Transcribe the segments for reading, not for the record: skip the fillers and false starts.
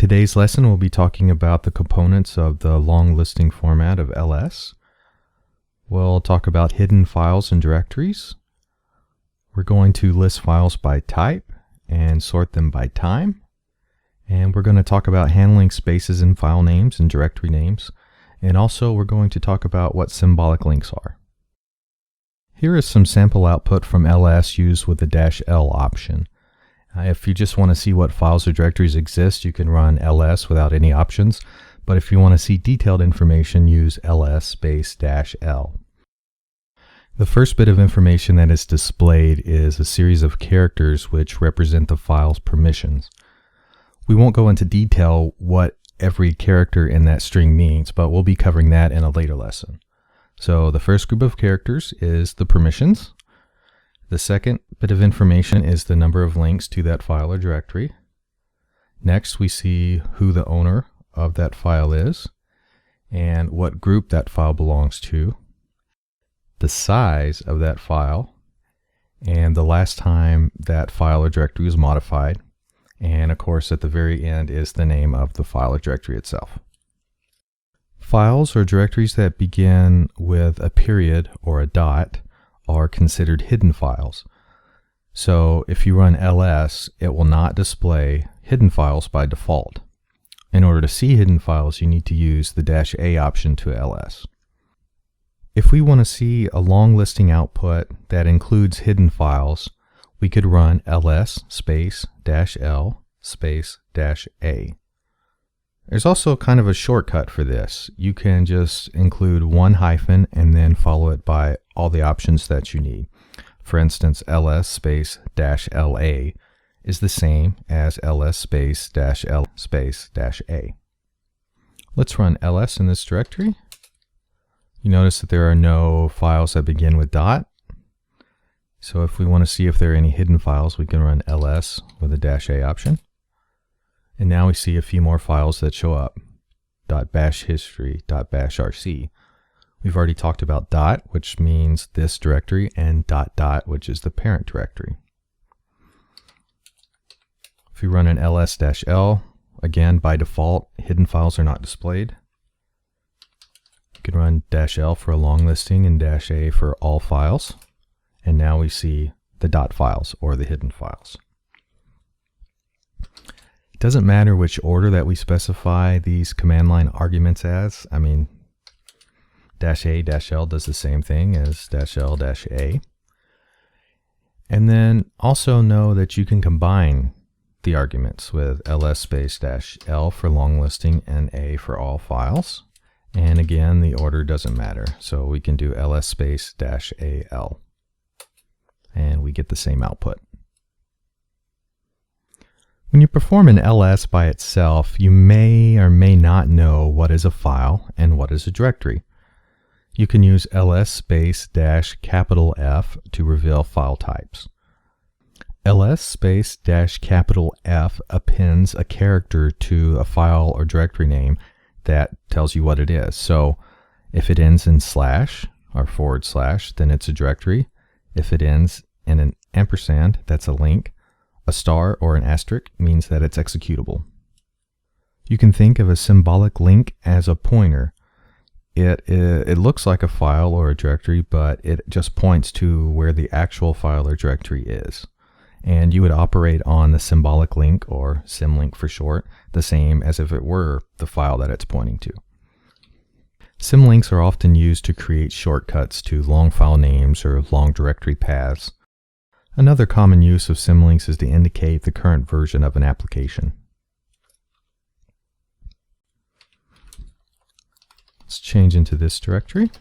today's lesson, we'll be talking about the components of the long listing format of LS. We'll talk about hidden files and directories. We're going to list files by type and sort them by time. And we're going to talk about handling spaces in file names and directory names. And also we're going to talk about what symbolic links are. Here is some sample output from LS used with the -L option. If you just want to see what files or directories exist, you can run ls without any options. But if you want to see detailed information, use ls space -L. The first bit of information that is displayed is a series of characters which represent the file's permissions. We won't go into detail what every character in that string means, but we'll be covering that in a later lesson. So the first group of characters is the permissions. The second bit of information is the number of links to that file or directory. Next, we see who the owner of that file is and what group that file belongs to, the size of that file, and the last time that file or directory was modified. And of course, at the very end is the name of the file or directory itself. Files or directories that begin with a period or a dot are considered hidden files. So if you run ls, it will not display hidden files by default. In order to see hidden files, you need to use the -A option to ls. If we want to see a long listing output that includes hidden files, we could run ls space -L space -A. There's also kind of a shortcut for this. You can just include one hyphen and then follow it by all the options that you need. For instance, ls space -LA is the same as ls space -L space -A. Let's run ls in this directory. You notice that there are no files that begin with dot. So if we want to see if there are any hidden files, we can run ls with the -A option. And now we see a few more files that show up. .bash history, .bash rc. We've already talked about dot, which means this directory, and .dot, which is the parent directory. If we run an ls-l, again, by default, hidden files are not displayed. You can run -L for a long listing and -A for all files. And now we see the dot files, or the hidden files. It doesn't matter which order that we specify these command line arguments as. I mean, -A, -L does the same thing as -L, -A. And then also know that you can combine the arguments with ls space -L for long listing and A for all files. And again, the order doesn't matter. So we can do ls space -AL. And we get the same output. When you perform an ls by itself, you may or may not know what is a file and what is a directory. You can use ls space -F to reveal file types. ls space -F appends a character to a file or directory name that tells you what it is. So if it ends in / or /, then it's a directory. If it ends in an ampersand, that's a link. A star or an asterisk means that it's executable. You can think of a symbolic link as a pointer. It looks like a file or a directory, but it just points to where the actual file or directory is. And you would operate on the symbolic link, or symlink for short, the same as if it were the file that it's pointing to. Symlinks are often used to create shortcuts to long file names or long directory paths. Another common use of symlinks is to indicate the current version of an application. Let's change into this directory.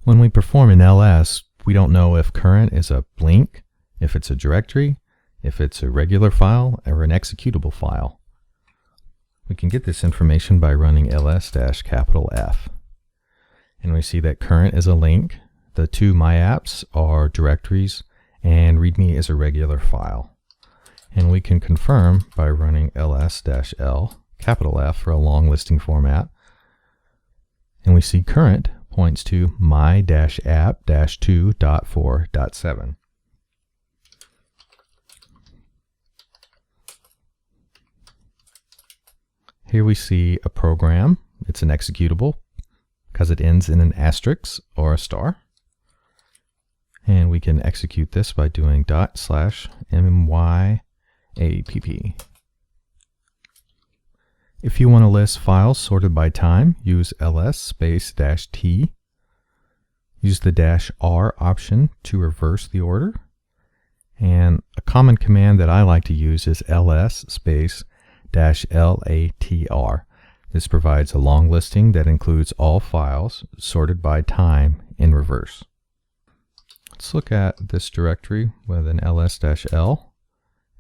When we perform an ls, we don't know if current is a link, if it's a directory, if it's a regular file, or an executable file. We can get this information by running ls-F. And we see that current is a link, the two myapps are directories, and readme is a regular file. And we can confirm by running ls-L, F for a long listing format. And we see current points to my-app-2.4.7. Here we see a program. It's an executable because it ends in an asterisk or a star. And we can execute this by doing /myapp. If you want to list files sorted by time, use ls space -t. Use the -r option to reverse the order. And a common command that I like to use is ls space -latr. This provides a long listing that includes all files sorted by time in reverse. Let's look at this directory with an ls-l.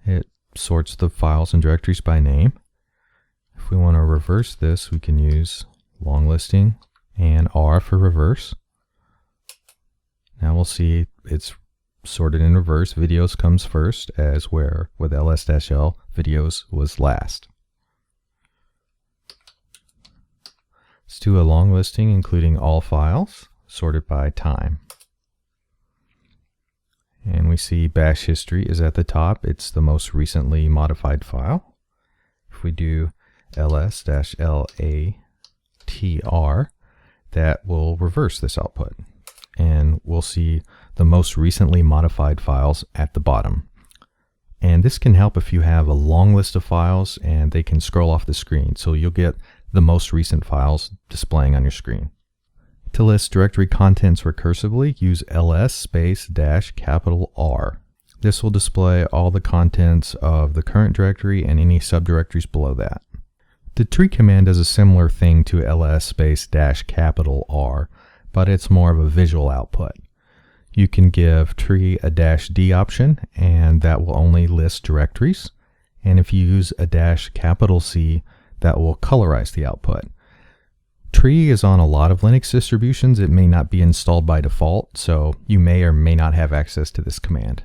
It sorts the files and directories by name. If we want to reverse this, we can use long listing and R for reverse. Now we'll see it's sorted in reverse. Videos comes first, as where with ls-l, videos was last. Let's do a long listing including all files sorted by time. And we see bash history is at the top. It's the most recently modified file. If we do ls-latr, that will reverse this output. And we'll see the most recently modified files at the bottom. And this can help if you have a long list of files and they can scroll off the screen. So you'll get the most recent files displaying on your screen. To list directory contents recursively, use ls space -R. This will display all the contents of the current directory and any subdirectories below that. The tree command does a similar thing to ls space -R, but it's more of a visual output. You can give tree a -d option, and that will only list directories. And if you use a -C, that will colorize the output. Tree is on a lot of Linux distributions. It may not be installed by default, so you may or may not have access to this command.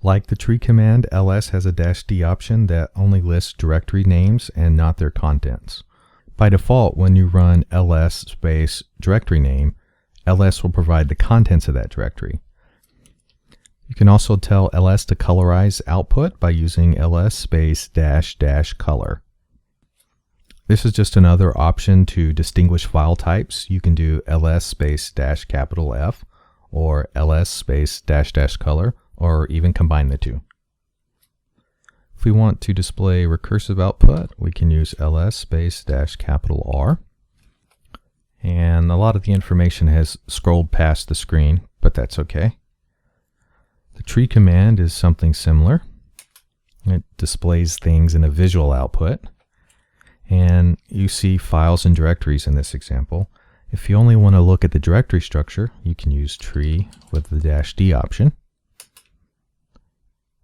Like the tree command, ls has a -d option that only lists directory names and not their contents. By default, when you run ls space directory name, ls will provide the contents of that directory. You can also tell ls to colorize output by using ls space --color. This is just another option to distinguish file types. You can do ls space -F or ls space --color, or even combine the two. If we want to display recursive output, we can use ls space -R. And a lot of the information has scrolled past the screen, but that's okay. The tree command is something similar. It displays things in a visual output. And you see files and directories in this example. If you only want to look at the directory structure, you can use tree with the -d option.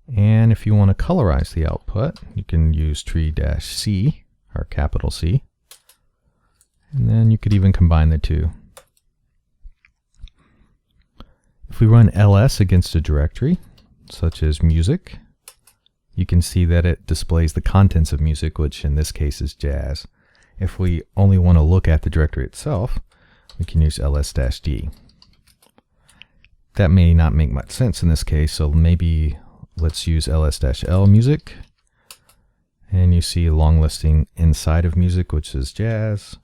And if you want to colorize the output, you can use tree-C or capital C. And then you could even combine the two. If we run ls against a directory, such as music, you can see that it displays the contents of music, which in this case is jazz. If we only want to look at the directory itself, we can use ls-d. That may not make much sense in this case, so maybe let's use ls-l music. And you see a long listing inside of music, which is jazz.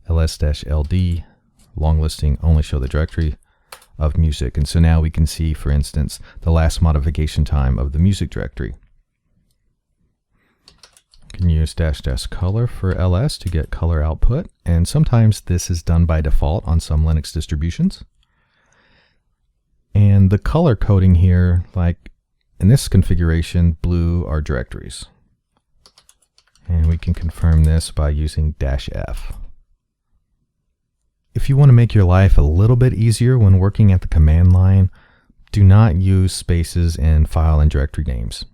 ls-ld, long listing, only show the directory of music. And so now we can see, for instance, the last modification time of the music directory. You can use --color for ls to get color output, and sometimes this is done by default on some Linux distributions. And the color coding here, like in this configuration, blue are directories. And we can confirm this by using -f. If you want to make your life a little bit easier when working at the command line, do not use spaces in file and directory names.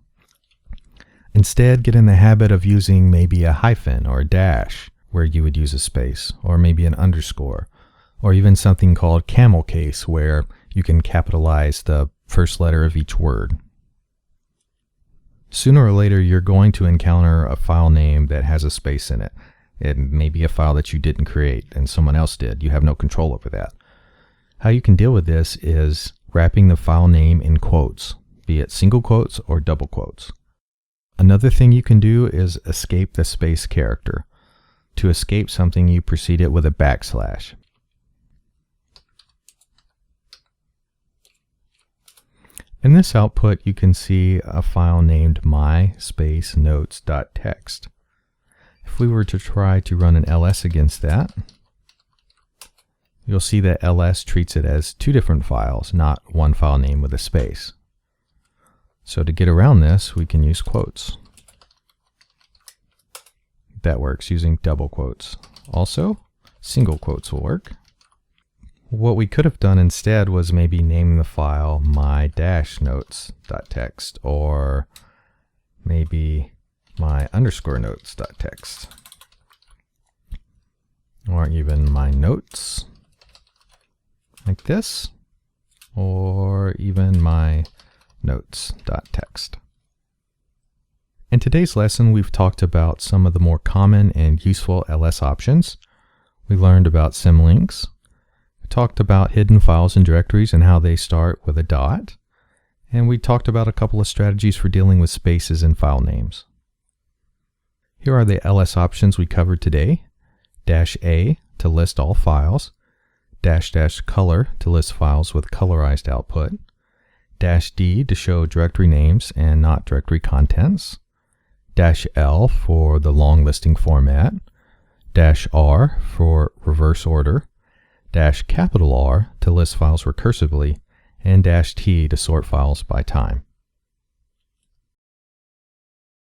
Instead, get in the habit of using maybe a hyphen or a dash where you would use a space, or maybe an underscore, or even something called camel case where you can capitalize the first letter of each word. Sooner or later, you're going to encounter a file name that has a space in it. It may be a file that you didn't create and someone else did. You have no control over that. How you can deal with this is wrapping the file name in quotes, be it single quotes or double quotes. Another thing you can do is escape the space character. To escape something, you precede it with a backslash. In this output, you can see a file named my-notes.txt. If we were to try to run an ls against that, you'll see that ls treats it as two different files, not one file name with a space. So to get around this, we can use quotes. That works using double quotes. Also, single quotes will work. What we could have done instead was maybe name the file my-notes.txt or maybe my_notes.txt or even my notes like this, or even my notes.txt. In today's lesson, we've talked about some of the more common and useful ls options. We learned about symlinks. We talked about hidden files and directories and how they start with a dot. And we talked about a couple of strategies for dealing with spaces in file names. Here are the ls options we covered today. -A to list all files. --color to list files with colorized output. -D to show directory names and not directory contents. -L for the long listing format. -R for reverse order. -R to list files recursively. And -T to sort files by time.